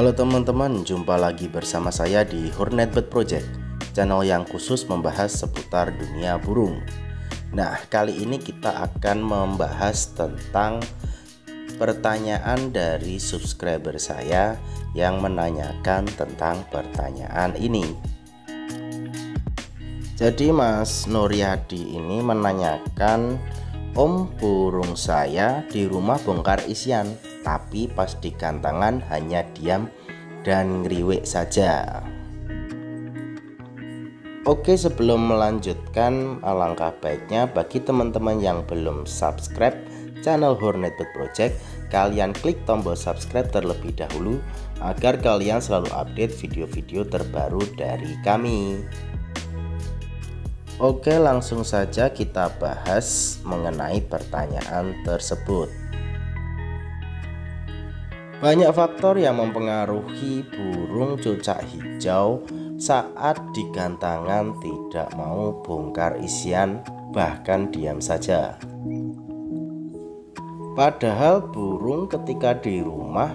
Halo teman-teman, jumpa lagi bersama saya di Hornetbird Project, channel yang khusus membahas seputar dunia burung. Nah, kali ini kita akan membahas tentang pertanyaan dari subscriber saya yang menanyakan tentang pertanyaan ini. Jadi Mas Nuryadi ini menanyakan, Om, burung saya di rumah bongkar isian, tapi pas di gantangan hanya diam dan ngeriwik saja. Oke, sebelum melanjutkan, alangkah baiknya bagi teman-teman yang belum subscribe channel Hornetbird Project, kalian klik tombol subscribe terlebih dahulu agar kalian selalu update video-video terbaru dari kami. Oke, langsung saja kita bahas mengenai pertanyaan tersebut. Banyak faktor yang mempengaruhi burung cucak hijau saat di gantangan tidak mau bongkar isian, bahkan diam saja. Padahal burung ketika di rumah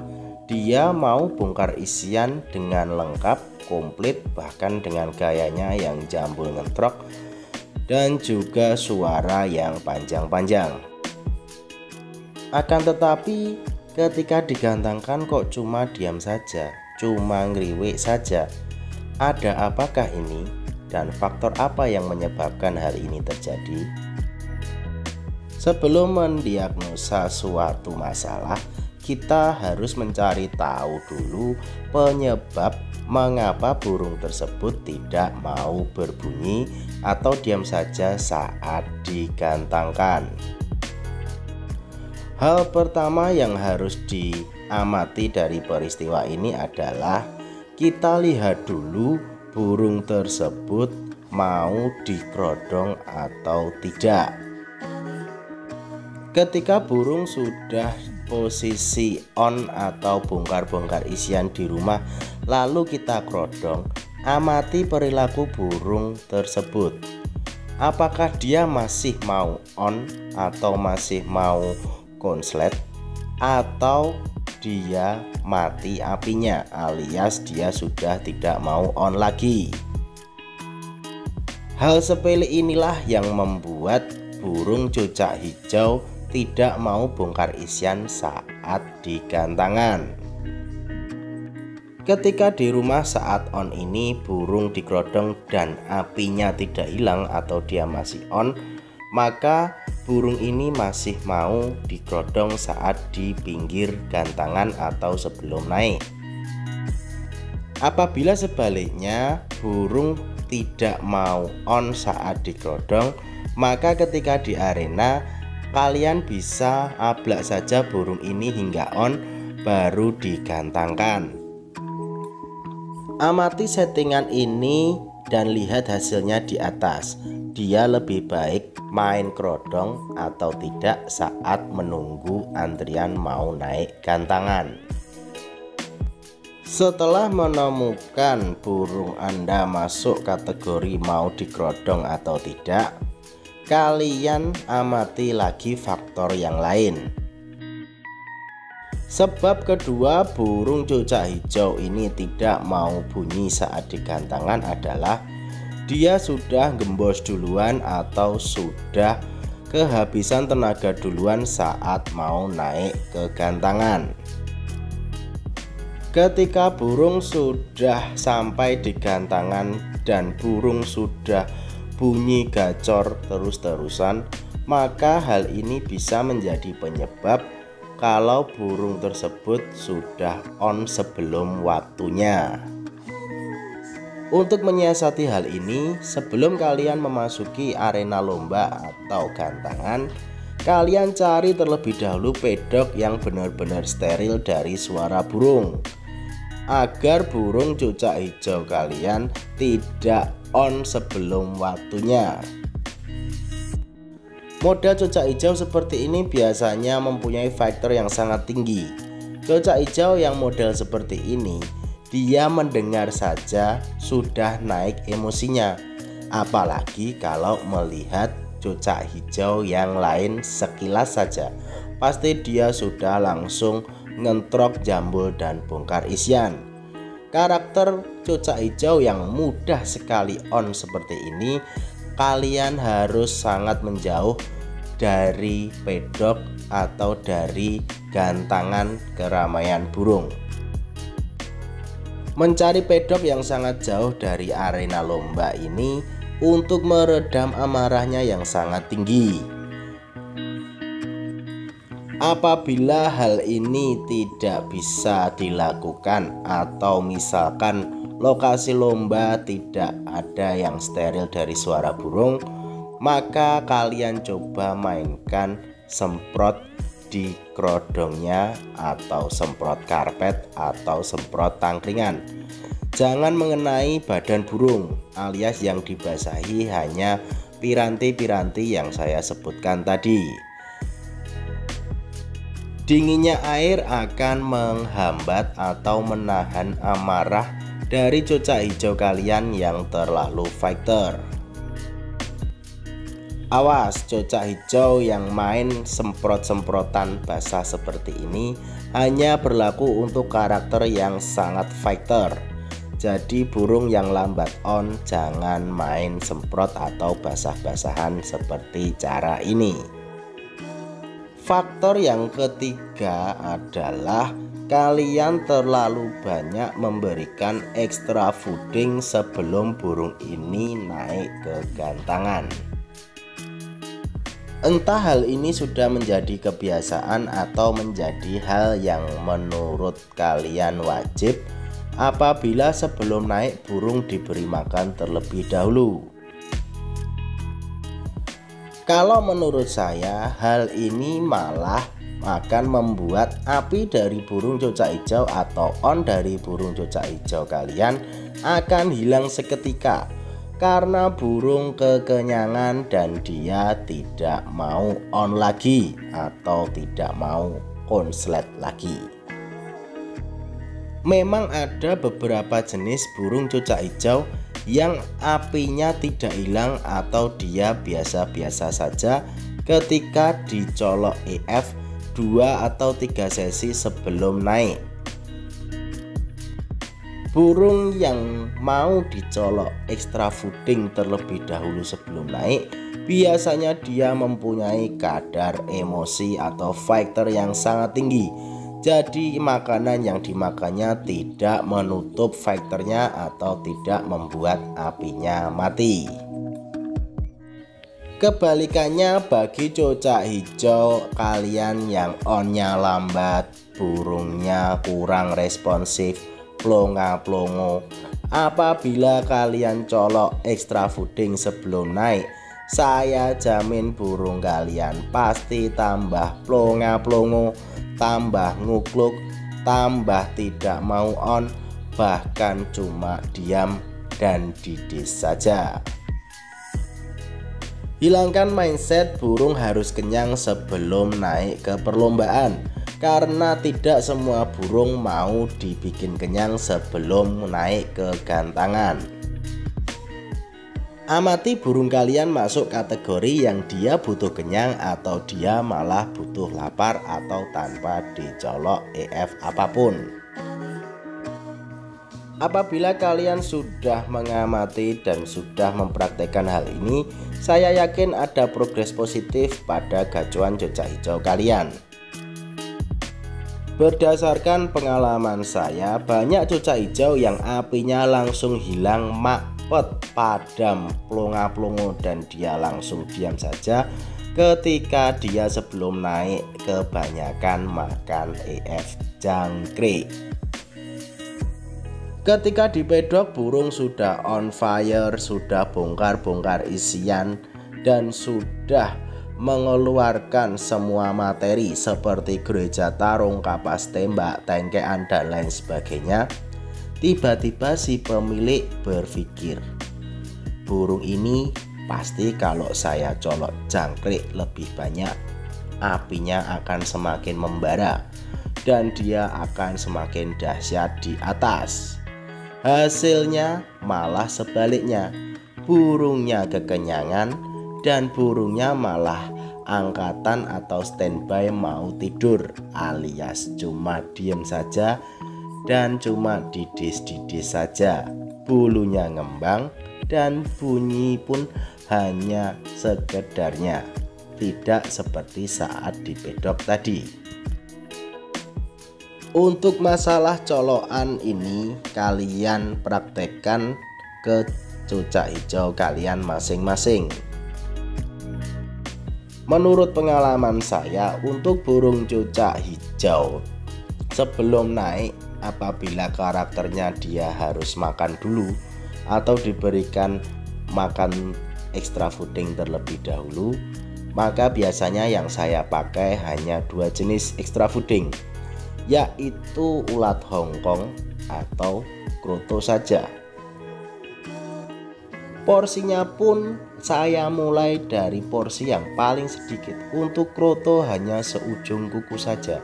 dia mau bongkar isian dengan lengkap, komplit, bahkan dengan gayanya yang jambul ngentrok dan juga suara yang panjang-panjang. Akan tetapi ketika digantangkan kok cuma diam saja, cuma ngeriwik saja. Ada apakah ini dan faktor apa yang menyebabkan hal ini terjadi? Sebelum mendiagnosa suatu masalah, kita harus mencari tahu dulu penyebab mengapa burung tersebut tidak mau berbunyi atau diam saja saat digantangkan. Hal pertama yang harus diamati dari peristiwa ini adalah kita lihat dulu burung tersebut mau dikerodong atau tidak. Ketika burung sudah posisi on atau bongkar-bongkar isian di rumah lalu kita kerodong, amati perilaku burung tersebut. Apakah dia masih mau on atau masih mau konslet, atau dia mati apinya alias dia sudah tidak mau on lagi. Hal sepele inilah yang membuat burung cucak hijau tidak mau bongkar isian saat di gantangan. Ketika di rumah saat on ini burung dikerodong dan apinya tidak hilang atau dia masih on, maka burung ini masih mau dikerodong saat di pinggir gantangan atau sebelum naik. Apabila sebaliknya burung tidak mau on saat dikerodong, maka ketika di arena kalian bisa ablak saja burung ini hingga on baru digantangkan. Amati settingan ini dan lihat hasilnya di atas. Dia lebih baik main kerodong atau tidak saat menunggu antrian mau naik gantangan. Setelah menemukan burung Anda masuk kategori mau dikerodong atau tidak, kalian amati lagi faktor yang lain. Sebab kedua burung cucak hijau ini tidak mau bunyi saat digantangan adalah dia sudah gembos duluan atau sudah kehabisan tenaga duluan saat mau naik ke gantangan. Ketika burung sudah sampai di gantangan dan burung sudah bunyi gacor terus-terusan, maka hal ini bisa menjadi penyebab kalau burung tersebut sudah on sebelum waktunya. Untuk menyiasati hal ini, sebelum kalian memasuki arena lomba atau gantangan, kalian cari terlebih dahulu pedok yang benar-benar steril dari suara burung, agar burung cucak hijau kalian tidak on sebelum waktunya. Model cucak hijau seperti ini biasanya mempunyai faktor yang sangat tinggi. Cucak hijau yang model seperti ini, dia mendengar saja sudah naik emosinya. Apalagi kalau melihat cucak hijau yang lain sekilas saja, pasti dia sudah langsung ngentrok, jambul, dan bongkar isian. Karakter cucak hijau yang mudah sekali on seperti ini, kalian harus sangat menjauh dari pedok atau dari gantangan keramaian burung. Mencari pedok yang sangat jauh dari arena lomba ini untuk meredam amarahnya yang sangat tinggi. Apabila hal ini tidak bisa dilakukan atau misalkan lokasi lomba tidak ada yang steril dari suara burung, maka kalian coba mainkan semprot di kerodongnya atau semprot karpet atau semprot tangkringan. Jangan mengenai badan burung, alias yang dibasahi hanya piranti-piranti yang saya sebutkan tadi. Dinginnya air akan menghambat atau menahan amarah dari cucak hijau kalian yang terlalu fighter. Awas, cucak hijau yang main semprot-semprotan basah seperti ini hanya berlaku untuk karakter yang sangat fighter. Jadi burung yang lambat on jangan main semprot atau basah-basahan seperti cara ini. Faktor yang ketiga adalah kalian terlalu banyak memberikan extra fooding sebelum burung ini naik ke gantangan. Entah hal ini sudah menjadi kebiasaan atau menjadi hal yang menurut kalian wajib apabila sebelum naik burung diberi makan terlebih dahulu. Kalau menurut saya, hal ini malah akan membuat api dari burung cucak hijau atau on dari burung cucak hijau kalian akan hilang seketika, karena burung kekenyangan dan dia tidak mau on lagi atau tidak mau konslet lagi. Memang ada beberapa jenis burung cucak hijau yang apinya tidak hilang atau dia biasa-biasa saja ketika dicolok EF 2 atau 3 sesi sebelum naik. Burung yang mau dicolok extra fooding terlebih dahulu sebelum naik, biasanya dia mempunyai kadar emosi atau fighter yang sangat tinggi. Jadi makanan yang dimakannya tidak menutup fighternya atau tidak membuat apinya mati. Kebalikannya bagi cucak hijau kalian yang onnya lambat, burungnya kurang responsif, plonga-plongo, apabila kalian colok extra fooding sebelum naik, saya jamin burung kalian pasti tambah plonga-plongo, tambah ngukluk, tambah tidak mau on, bahkan cuma diam dan didis saja. Hilangkan mindset burung harus kenyang sebelum naik ke perlombaan, karena tidak semua burung mau dibikin kenyang sebelum naik ke gantangan. Amati burung kalian masuk kategori yang dia butuh kenyang atau dia malah butuh lapar atau tanpa dicolok EF apapun. Apabila kalian sudah mengamati dan sudah mempraktekkan hal ini, saya yakin ada progres positif pada gacuan cucak hijau kalian. Berdasarkan pengalaman saya, banyak cucak hijau yang apinya langsung hilang, padam, plonga-plongo, dan dia langsung diam saja ketika dia sebelum naik kebanyakan makan EF jangkrik. Ketika di pedok burung sudah on fire, sudah bongkar-bongkar isian, dan sudah mengeluarkan semua materi seperti gereja tarung, kapas tembak, tengkean, dan lain sebagainya. Tiba-tiba si pemilik berpikir, burung ini pasti kalau saya colok jangkrik lebih banyak, apinya akan semakin membara dan dia akan semakin dahsyat di atas. Hasilnya malah sebaliknya, burungnya kekenyangan dan burungnya malah angkatan atau standby mau tidur, alias cuma diem saja dan cuma didis-didis saja, bulunya ngembang dan bunyi pun hanya sekedarnya, tidak seperti saat di pedok tadi. Untuk masalah colokan ini kalian praktekkan ke cucak hijau kalian masing-masing. Menurut pengalaman saya, untuk burung cucak hijau sebelum naik, apabila karakternya dia harus makan dulu atau diberikan makan extra fooding terlebih dahulu, maka biasanya yang saya pakai hanya 2 jenis extra fooding, yaitu ulat Hongkong atau kroto saja. Porsinya pun saya mulai dari porsi yang paling sedikit. Untuk kroto hanya seujung kuku saja,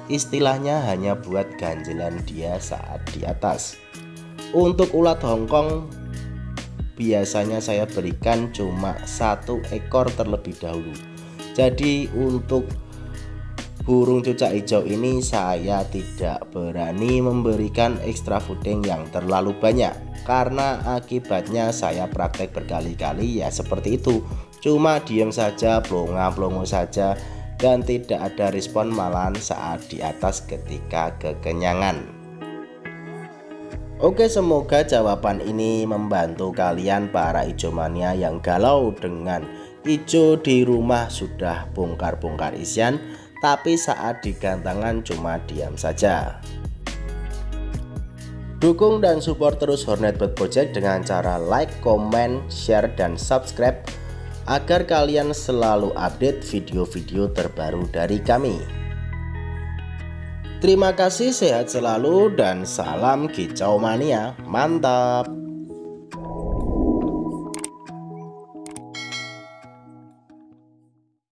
istilahnya hanya buat ganjelan dia saat di atas. Untuk ulat Hongkong biasanya saya berikan cuma 1 ekor terlebih dahulu. Jadi untuk burung cucak hijau ini saya tidak berani memberikan extra fooding yang terlalu banyak, karena akibatnya saya praktek berkali-kali ya seperti itu, cuma diem saja, plonga-plongo saja, dan tidak ada respon malahan saat di atas ketika kekenyangan. Oke, semoga jawaban ini membantu kalian para hijomania yang galau dengan hijau di rumah sudah bongkar-bongkar isian, tapi saat digantangan cuma diam saja. Dukung dan support terus Hornet Bird Project dengan cara like, comment, share, dan subscribe agar kalian selalu update video-video terbaru dari kami. Terima kasih, sehat selalu, dan salam kicau mania, mantap!